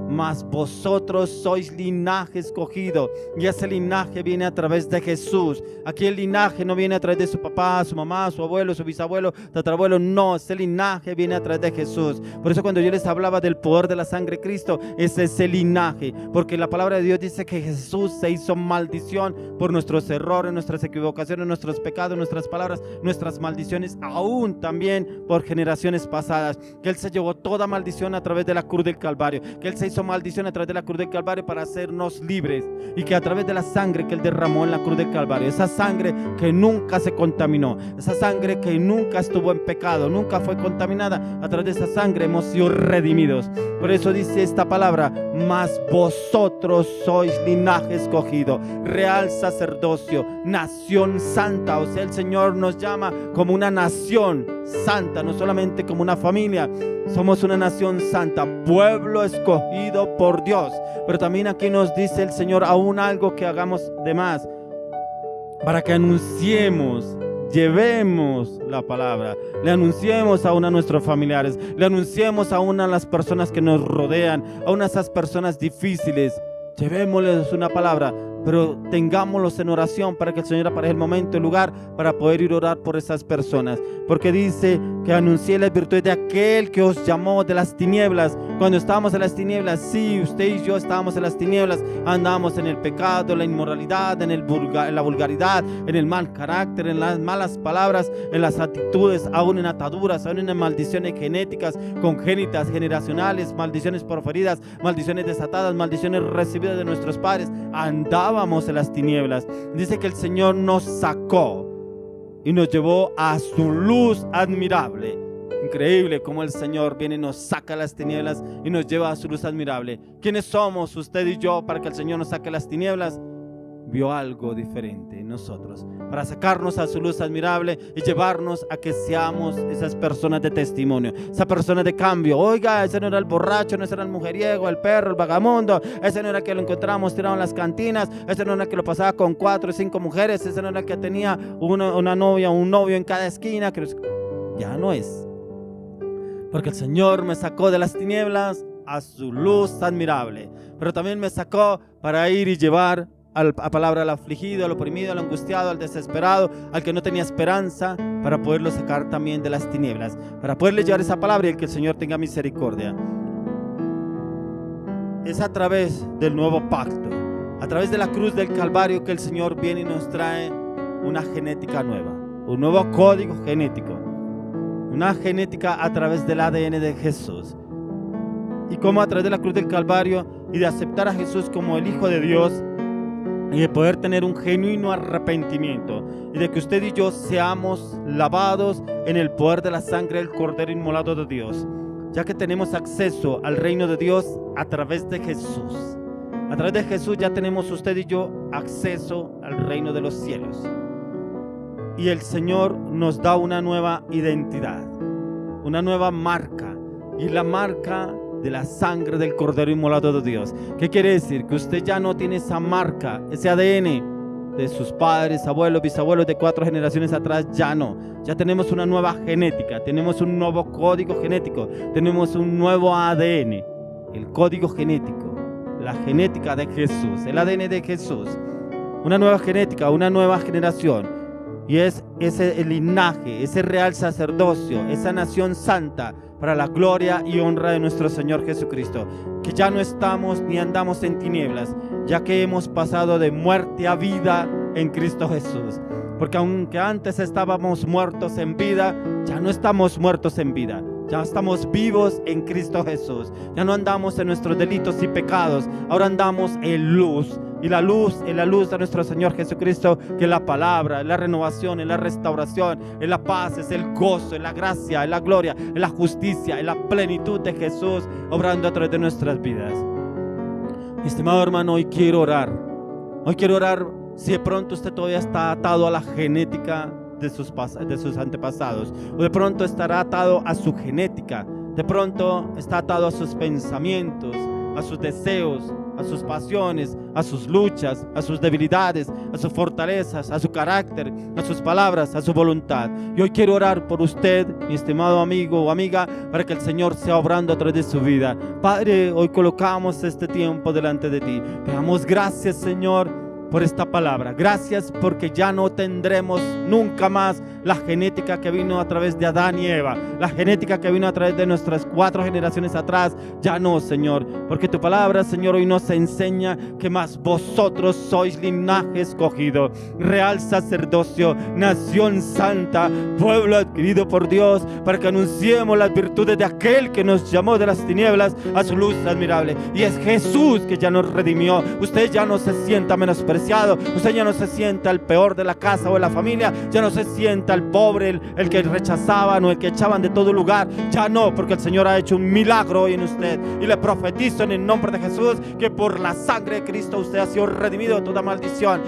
mas vosotros sois linaje escogido. Y ese linaje viene a través de Jesús. Aquí el linaje no viene a través de su papá, su mamá, su abuelo, su bisabuelo, tatarabuelo. No, ese linaje viene a través de Jesús. Por eso cuando yo les hablaba del poder de la sangre de Cristo, es ese linaje, porque la palabra de Dios dice que Jesús se hizo maldición por nuestros errores, nuestras equivocaciones, nuestros pecados, nuestras palabras, nuestras maldiciones, aún también por generaciones pasadas, que Él se llevó toda maldición a través de la cruz del Calvario, que Él se hizo maldición a través de la cruz del Calvario para hacernos libres, y que a través de la sangre que Él derramó en la cruz del Calvario, esa sangre que nunca se contaminó, esa sangre que nunca estuvo en pecado, nunca fue contaminada, a través de esa sangre hemos sido redimidos. Por eso dice esta palabra: mas vosotros sois linaje escogido, real sacerdocio, nación santa. O sea, el Señor nos llama como una nación santa, no solamente como una familia. Somos una nación santa, pueblo escogido por Dios. Pero también aquí nos dice el Señor aún algo que hagamos de más, para que anunciemos, llevemos la palabra, le anunciemos aún a nuestros familiares, le anunciemos aún a las personas que nos rodean, aún a esas personas difíciles. Llevémosles una palabra, pero tengámoslos en oración para que el Señor aparezca el momento, el lugar para poder ir a orar por esas personas, porque dice que anuncié las virtudes de aquel que os llamó de las tinieblas. Cuando estábamos en las tinieblas, sí, usted y yo estábamos en las tinieblas, andábamos en el pecado, la inmoralidad, en la vulgaridad, en el mal carácter, en las malas palabras, en las actitudes, aún en ataduras, aún en maldiciones genéticas, congénitas, generacionales, maldiciones proferidas, maldiciones desatadas, maldiciones recibidas de nuestros padres. Andábamos en las tinieblas. Dice que el Señor nos sacó y nos llevó a su luz admirable. Increíble cómo el Señor viene y nos saca las tinieblas y nos lleva a su luz admirable. ¿Quiénes somos usted y yo para que el Señor nos saque las tinieblas? Vio algo diferente en nosotros para sacarnos a su luz admirable y llevarnos a que seamos esas personas de testimonio, esas personas de cambio. Oiga, ese no era el borracho, no ese era el mujeriego, el perro, el vagamundo, ese no era el que lo encontramos tirado en las cantinas, ese no era el que lo pasaba con 4 o 5 mujeres, ese no era el que tenía una novia, un novio en cada esquina. Ya no es, porque el Señor me sacó de las tinieblas a su luz admirable, pero también me sacó para ir y llevar a palabra al afligido, al oprimido, al angustiado, al desesperado, al que no tenía esperanza, para poderlo sacar también de las tinieblas, para poderle llevar esa palabra y el que el Señor tenga misericordia. Es a través del nuevo pacto, a través de la cruz del Calvario, que el Señor viene y nos trae una genética nueva, un nuevo código genético, una genética a través del ADN de Jesús. Y como a través de la cruz del Calvario y de aceptar a Jesús como el Hijo de Dios, y de poder tener un genuino arrepentimiento, y de que usted y yo seamos lavados en el poder de la sangre del Cordero inmolado de Dios, ya que tenemos acceso al reino de Dios a través de Jesús. A través de Jesús ya tenemos usted y yo acceso al reino de los cielos. Y el Señor nos da una nueva identidad, una nueva marca, y la marca de la sangre del Cordero inmolado de Dios. ¿Qué quiere decir? Que usted ya no tiene esa marca, ese ADN de sus padres, abuelos, bisabuelos de 4 generaciones atrás. Ya no, ya tenemos una nueva genética, tenemos un nuevo código genético, tenemos un nuevo ADN, el código genético, la genética de Jesús, el ADN de Jesús, una nueva genética, una nueva generación. Y es ese linaje, ese real sacerdocio, esa nación santa para la gloria y honra de nuestro Señor Jesucristo, que ya no estamos ni andamos en tinieblas, ya que hemos pasado de muerte a vida en Cristo Jesús. Porque aunque antes estábamos muertos en vida, ya no estamos muertos en vida, ya estamos vivos en Cristo Jesús. Ya no andamos en nuestros delitos y pecados, ahora andamos en luz. Y la luz es la luz de nuestro Señor Jesucristo, que es la palabra, es la renovación, es la restauración, es la paz, es el gozo, es la gracia, es la gloria, es la justicia, es la plenitud de Jesús obrando a través de nuestras vidas. Mi estimado hermano, hoy quiero orar. Hoy quiero orar si de pronto usted todavía está atado a la genética de sus antepasados, o de pronto estará atado a su genética, de pronto está atado a sus pensamientos, a sus deseos, a sus pasiones, a sus luchas, a sus debilidades, a sus fortalezas, a su carácter, a sus palabras, a su voluntad. Y hoy quiero orar por usted, mi estimado amigo o amiga, para que el Señor sea obrando a través de su vida. Padre, hoy colocamos este tiempo delante de ti. Te damos gracias, Señor, por esta palabra. Gracias porque ya no tendremos nunca más la genética que vino a través de Adán y Eva, la genética que vino a través de nuestras 4 generaciones atrás. Ya no, Señor, porque tu palabra, Señor, hoy nos enseña que más vosotros sois linaje escogido, real sacerdocio, nación santa, pueblo adquirido por Dios, para que anunciemos las virtudes de aquel que nos llamó de las tinieblas a su luz admirable. Y es Jesús que ya nos redimió. Usted ya no se sienta menospreciado, usted ya no se sienta el peor de la casa o de la familia, ya no se sienta el pobre, el que rechazaban o el que echaban de todo lugar. Ya no, porque el Señor ha hecho un milagro hoy en usted, y le profetizo en el nombre de Jesús que por la sangre de Cristo usted ha sido redimido de toda maldición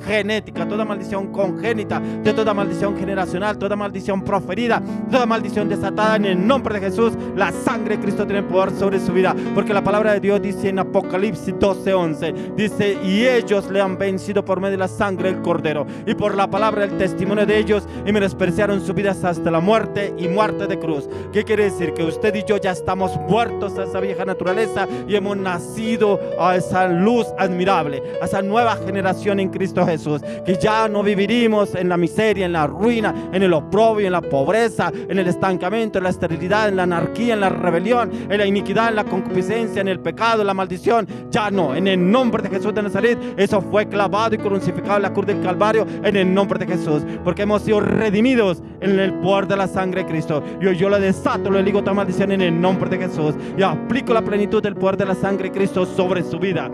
genética, toda maldición congénita, de toda maldición generacional, toda maldición proferida, toda maldición desatada en el nombre de Jesús. La sangre de Cristo tiene poder sobre su vida, porque la palabra de Dios dice en Apocalipsis 12:11, dice: y ellos le han vencido por medio de la sangre del Cordero y por la palabra del testimonio de ellos, y menospreciaron sus vidas hasta la muerte y muerte de cruz. ¿Qué quiere decir? Que usted y yo ya estamos muertos a esa vieja naturaleza y hemos nacido a esa luz admirable, a esa nueva generación en Cristo Jesús, que ya no viviremos en la miseria, en la ruina, en el oprobio, en la pobreza, en el estancamiento, en la esterilidad, en la anarquía, en la rebelión, en la iniquidad, en la concupiscencia, en el pecado, en la maldición. Ya no, en el nombre de Jesús de Nazaret. Eso fue clavado y crucificado en la cruz del Calvario en el nombre de Jesús, porque hemos sido redimidos en el poder de la sangre de Cristo. Y hoy yo le desato, le ligo toda maldición en el nombre de Jesús, y aplico la plenitud del poder de la sangre de Cristo sobre su vida,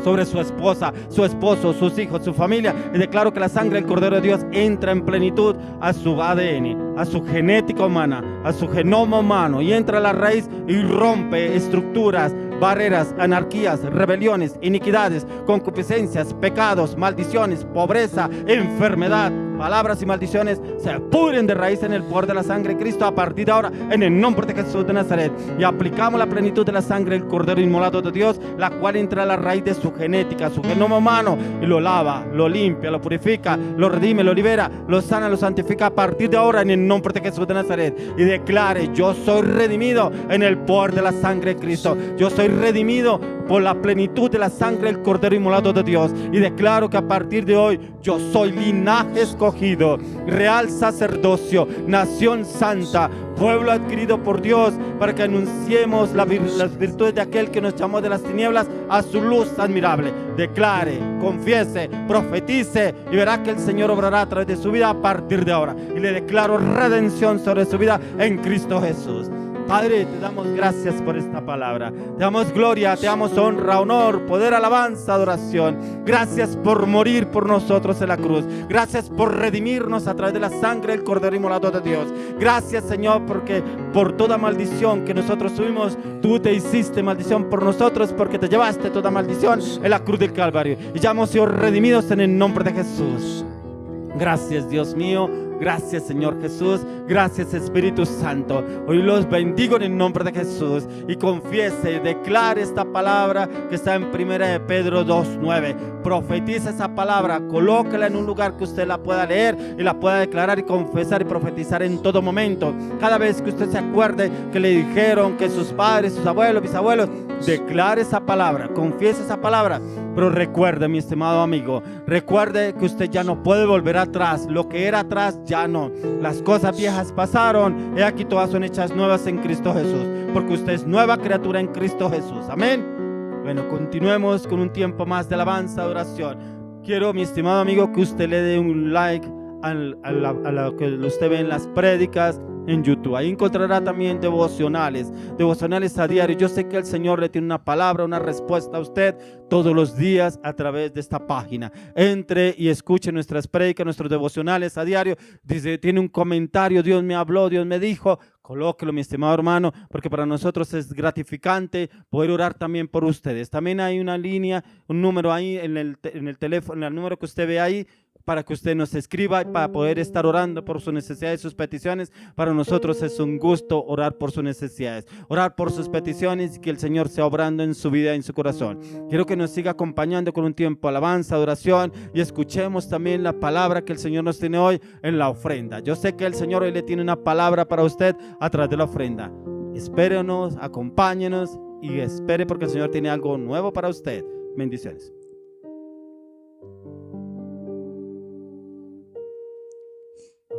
sobre su esposa, su esposo, sus hijos, su familia. Y declaro que la sangre del Cordero de Dios entra en plenitud a su ADN, a su genética humana, a su genoma humano, y entra a la raíz y rompe estructuras, barreras, anarquías, rebeliones, iniquidades, concupiscencias, pecados, maldiciones, pobreza, enfermedad. Palabras y maldiciones se pudren de raíz en el poder de la sangre de Cristo a partir de ahora, en el nombre de Jesús de Nazaret. Y aplicamos la plenitud de la sangre del Cordero inmolado de Dios, la cual entra a la raíz de su genética, su genoma humano, y lo lava, lo limpia, lo purifica, lo redime, lo libera, lo sana, lo santifica a partir de ahora, en el nombre de Jesús de Nazaret. Y declare: yo soy redimido en el poder de la sangre de Cristo. Yo soy redimido por la plenitud de la sangre del Cordero inmolado de Dios. Y declaro que a partir de hoy yo soy linaje escogido, escogido, real sacerdocio, nación santa, pueblo adquirido por Dios, para que anunciemos las virtudes de aquel que nos llamó de las tinieblas a su luz admirable. Declare, confiese, profetice y verá que el Señor obrará a través de su vida a partir de ahora. Y le declaro redención sobre su vida en Cristo Jesús. Padre, te damos gracias por esta palabra. Te damos gloria, te damos honra, honor, poder, alabanza, adoración. Gracias por morir por nosotros en la cruz. Gracias por redimirnos a través de la sangre del Cordero inmolado de Dios. Gracias, Señor, porque por toda maldición que nosotros tuvimos, tú te hiciste maldición por nosotros, porque te llevaste toda maldición en la cruz del Calvario. Y ya hemos sido redimidos en el nombre de Jesús. Gracias, Dios mío. Gracias, Señor Jesús. Gracias, Espíritu Santo. Hoy los bendigo en el nombre de Jesús. Y confiese, declare esta palabra que está en 1 de Pedro 2:9. Profetiza esa palabra, colóquela en un lugar que usted la pueda leer y la pueda declarar y confesar y profetizar en todo momento. Cada vez que usted se acuerde que le dijeron que sus padres, sus abuelos, bisabuelos, declare esa palabra, confiese esa palabra. Pero recuerde, mi estimado amigo, recuerde que usted ya no puede volver atrás. Lo que era atrás ya no. Las cosas viejas pasaron. He aquí todas son hechas nuevas en Cristo Jesús. Porque usted es nueva criatura en Cristo Jesús. Amén. Bueno, continuemos con un tiempo más de alabanza, adoración. Quiero, mi estimado amigo, que usted le dé un like a lo que usted ve en las prédicas en YouTube. Ahí encontrará también devocionales a diario. Yo sé que el Señor le tiene una palabra, una respuesta a usted todos los días a través de esta página. Entre y escuche nuestras prédicas, nuestros devocionales a diario. Dice, tiene un comentario, Dios me habló, Dios me dijo. Colóquelo, mi estimado hermano, porque para nosotros es gratificante poder orar también por ustedes. También hay una línea, un número ahí en el teléfono, en el número que usted ve ahí, para que usted nos escriba y para poder estar orando por sus necesidades, sus peticiones. Para nosotros es un gusto orar por sus necesidades, orar por sus peticiones y que el Señor sea obrando en su vida y en su corazón. Quiero que nos siga acompañando con un tiempo de alabanza, adoración, y escuchemos también la palabra que el Señor nos tiene hoy en la ofrenda. Yo sé que el Señor hoy le tiene una palabra para usted a través de la ofrenda. Espérenos, acompáñenos y espere, porque el Señor tiene algo nuevo para usted. Bendiciones.